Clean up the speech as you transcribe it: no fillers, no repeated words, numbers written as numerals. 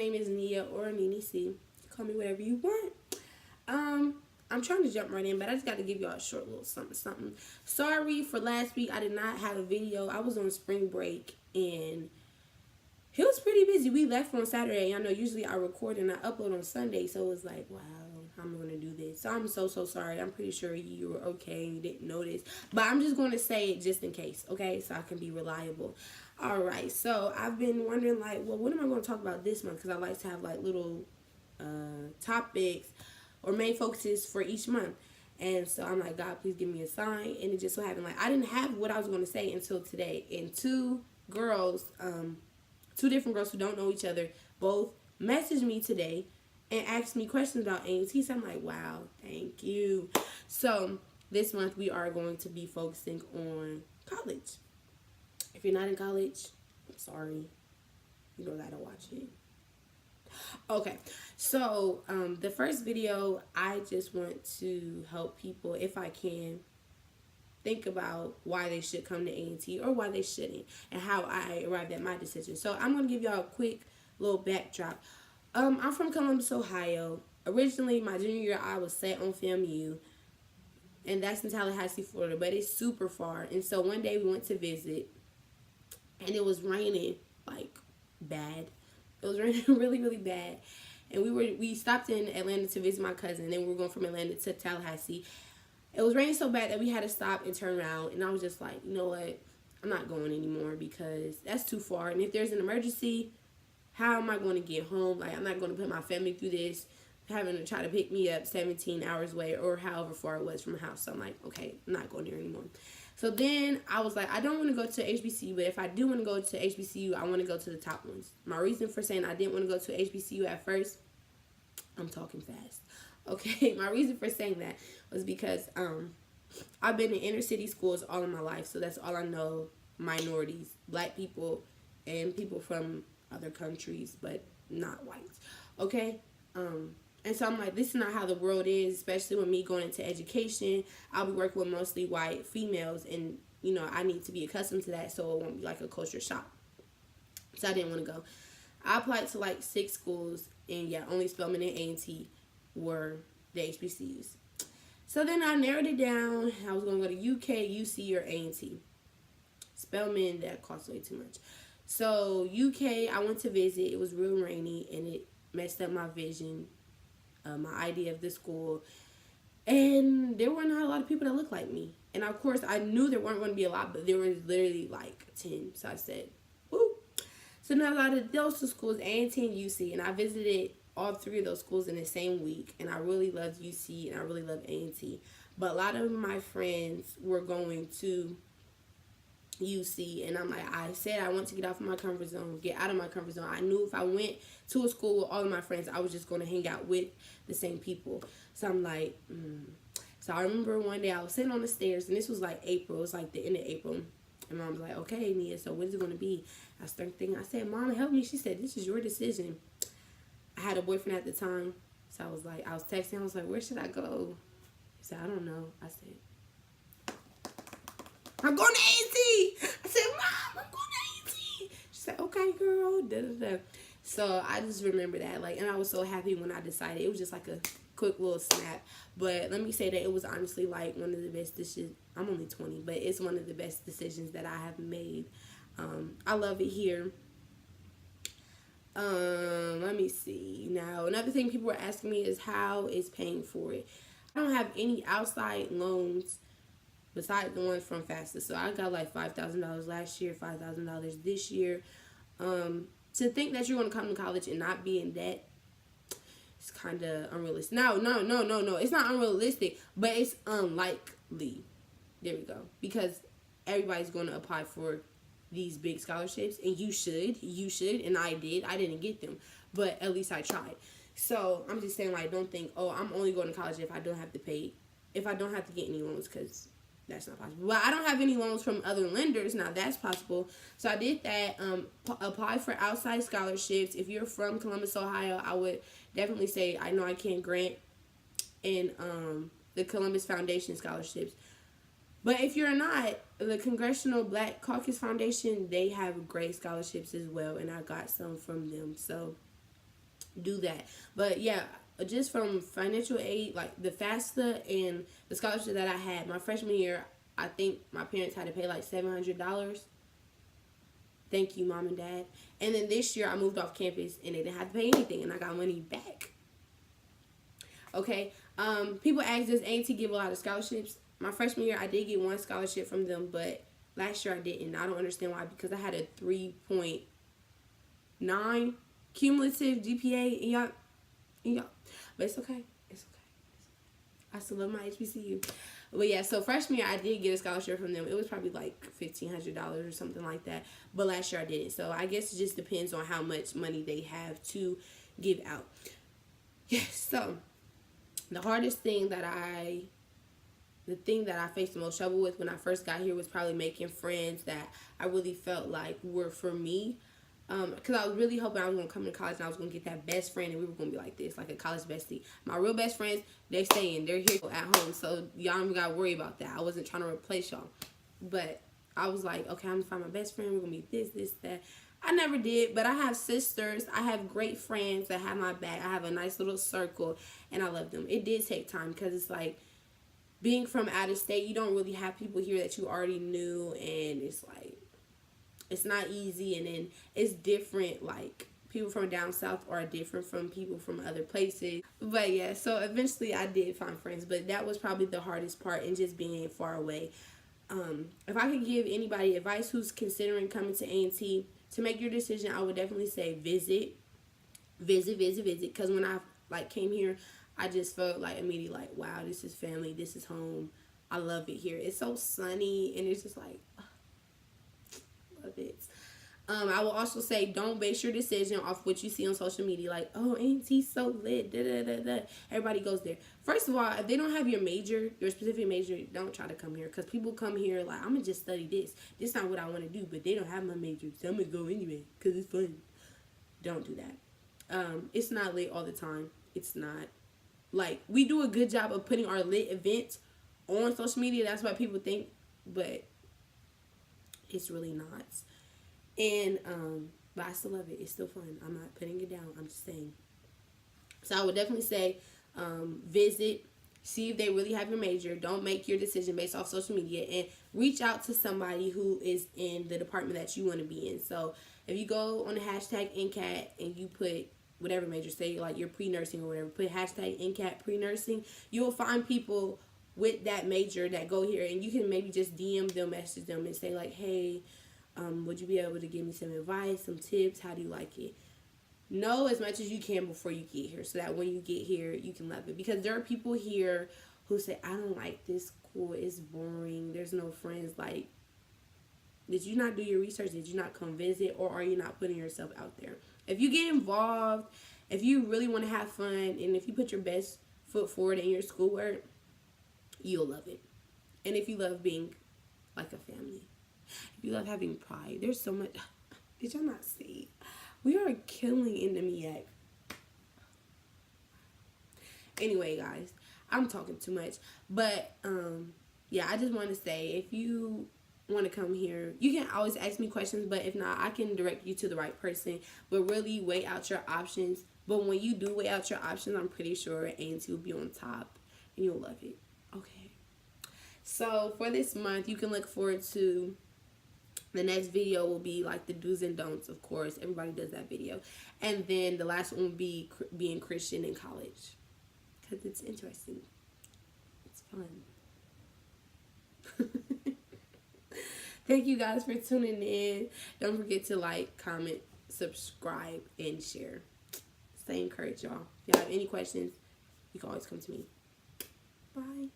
name is Nia or Nini C. Call me whatever you want. I'm trying to jump right in, but I just got to give y'all a short little something. Sorry for last week. I did not have a video. I was on spring break and he was pretty busy. We left on Saturday. I know usually I record and I upload on Sunday, so it was like, wow, I'm going to do this. So I'm so sorry. I'm pretty sure you were okay and you didn't notice. But I'm just going to say it just in case, okay? So I can be reliable. All right, so I've been wondering, like, well, what am I going to talk about this month? Because I like to have, like, little topics or main focuses for each month. And so I'm like, God, please give me a sign. And it just so happened, like, I didn't have what I was going to say until today. And two different girls who don't know each other both messaged me today and asked me questions about A&T. So I'm like, wow, thank you. So this month we are going to be focusing on college. If you're not in college, I'm sorry. You don't gotta watch it. Okay, so the first video, I just want to help people, if I can, think about why they should come to A&T or why they shouldn't, and how I arrived at my decision. So I'm going to give y'all a quick little backdrop. I'm from Columbus, Ohio. Originally, my junior year, I was set on FAMU, and that's in Tallahassee, Florida, but it's super far. And so one day we went to visit, and it was raining, like, bad. It was raining really, really bad. And we stopped in Atlanta to visit my cousin, and then we were going from Atlanta to Tallahassee. It was raining so bad that we had to stop and turn around. And I was just like, you know what? I'm not going anymore because that's too far. And if there's an emergency, how am I going to get home? Like, I'm not going to put my family through this, having to try to pick me up 17 hours away or however far it was from the house. So I'm like, okay, I'm not going there anymore. So then I was like, I don't want to go to HBCU, but if I do want to go to HBCU, I want to go to the top ones. My reason for saying I didn't want to go to HBCU at first, I'm talking fast. Okay, my reason for saying that was because I've been in inner city schools all of my life, so that's all I know. Minorities, black people, and people from other countries, but not whites. Okay, and so I'm like, this is not how the world is, especially with me going into education. I'll be working with mostly white females, and you know I need to be accustomed to that, so it won't be like a culture shock. So I didn't want to go. I applied to like 6 schools, and yeah, only Spelman and A&T were the HBCUs. So then I narrowed it down. I was going to go to UK, UC, or A&T. Spelman, that cost way too much. So UK, I went to visit. It was real rainy, and it messed up my vision, my idea of the school. And there were not a lot of people that looked like me. And of course, I knew there weren't going to be a lot, but there was literally like 10. So I said, woo. So now out of those 2 schools, A&T and UC, and I visited all 3 of those schools in the same week, and I really loved UC and I really loved A&T. But a lot of my friends were going to UC, and I'm like, I said I want to get out of my comfort zone, get out of my comfort zone. I knew if I went to a school with all of my friends, I was just going to hang out with the same people. So I'm like, So I remember one day I was sitting on the stairs, and this was like April. It was like the end of April. And Mom was like, okay, Nia, so what is it going to be? I started thinking. I said, Mom, help me. She said, this is your decision. I had a boyfriend at the time, so I was texting. I was like, where should I go? He said, I don't know. I said, I'm going to A&T. I said, Mom, I'm going to A&T. She said, okay, girl. Da, da, da. So I just remember that, like, and I was so happy when I decided. It was just like a quick little snap. But let me say that it was honestly like one of the best decisions. I'm only 20, but it's one of the best decisions that I have made. I love it here. Let me see. Now, another thing people were asking me is how is paying for it. I don't have any outside loans besides the ones from FAFSA. So I got like $5,000 last year, $5,000 this year. To think that you're going to come to college and not be in debt, it's kind of unrealistic. No. It's not unrealistic, but it's unlikely. There we go. Because everybody's going to apply for these big scholarships, and you should, and I didn't get them, but at least I tried. So I'm just saying, like, don't think, oh, I'm only going to college if I don't have to get any loans, because that's not possible. But I don't have any loans from other lenders. Now that's possible. So I did that. Apply for outside scholarships. If you're from Columbus, Ohio, I would definitely say, I know I can't grant in the Columbus Foundation scholarships. But if you're not, the Congressional Black Caucus Foundation, they have great scholarships as well, and I got some from them. So do that. But yeah, just from financial aid, like the FAFSA and the scholarship that I had my freshman year, I think my parents had to pay like $700. Thank you, mom and dad. And then this year I moved off campus and they didn't have to pay anything, and I got money back. Okay. People ask, does A&T give a lot of scholarships? My freshman year I did get one scholarship from them, but last year I didn't. I don't understand why, because I had a 3.9 cumulative GPA, and y'all, but it's okay. It's okay. I still love my HBCU. But yeah, so freshman year I did get a scholarship from them. It was probably like $1,500 or something like that. But last year I didn't. So I guess it just depends on how much money they have to give out. Yes. So the hardest thing that I faced the most trouble with when I first got here was probably making friends that I really felt like were for me. Because I was really hoping I was going to come to college and I was going to get that best friend and we were going to be like this, like a college bestie. My real best friends, they're staying. They're here at home. So y'all don't got to worry about that. I wasn't trying to replace y'all. But I was like, okay, I'm going to find my best friend. We're going to be this, that. I never did, but I have sisters. I have great friends that have my back. I have a nice little circle and I love them. It did take time because it's like being from out of state, you don't really have people here that you already knew, and it's like, it's not easy, and then it's different. Like, people from down south are different from people from other places. But yeah, so eventually I did find friends, but that was probably the hardest part, in just being far away. If I could give anybody advice who's considering coming to A&T, to make your decision, I would definitely say visit. Because when I came here, I just felt like immediately like, wow, this is family, this is home. I love it here. It's so sunny, and it's just like, love it. I will also say, don't base your decision off what you see on social media. Like, oh, A&T's so lit, everybody goes there. First of all, if they don't have your major, your specific major, don't try to come here. Because people come here like, I'm going to just study this. This is not what I want to do, but they don't have my major, so I'm going to go anyway because it's fun. Don't do that. It's not lit all the time. It's not. Like, we do a good job of putting our lit events on social media. That's what people think, but it's really not. And but I still love it. It's still fun. I'm not putting it down. I'm just saying. So I would definitely say visit, see if they really have your major. Don't make your decision based off social media, and reach out to somebody who is in the department that you want to be in. So if you go on the hashtag Ncat and you put whatever major, say like you're pre-nursing or whatever, put hashtag Ncat pre-nursing, you'll find people with that major that go here, and you can maybe just DM them, message them, and say like, hey, would you be able to give me some advice, some tips? How do you like it? Know as much as you can before you get here, so that when you get here, you can love it. Because there are people here who say, I don't like this school. It's boring. There's no friends. Like, did you not do your research? Did you not come visit? Or are you not putting yourself out there? If you get involved, if you really want to have fun, and if you put your best foot forward in your schoolwork, you'll love it. And if you love being like a family, if you love having pride, there's so much. Did y'all not see? We are killing in the Ncat. Anyway, guys, I'm talking too much. But, yeah, I just want to say, if you want to come here, you can always ask me questions. But if not, I can direct you to the right person. But really weigh out your options. But when you do weigh out your options, I'm pretty sure A&T will be on top. And you'll love it. Okay. So, for this month, you can look forward to... the next video will be like the do's and don'ts, of course. Everybody does that video. And then the last one will be being Christian in college. Because it's interesting. It's fun. Thank you guys for tuning in. Don't forget to like, comment, subscribe, and share. Stay encouraged, y'all. If y'all have any questions, you can always come to me. Bye.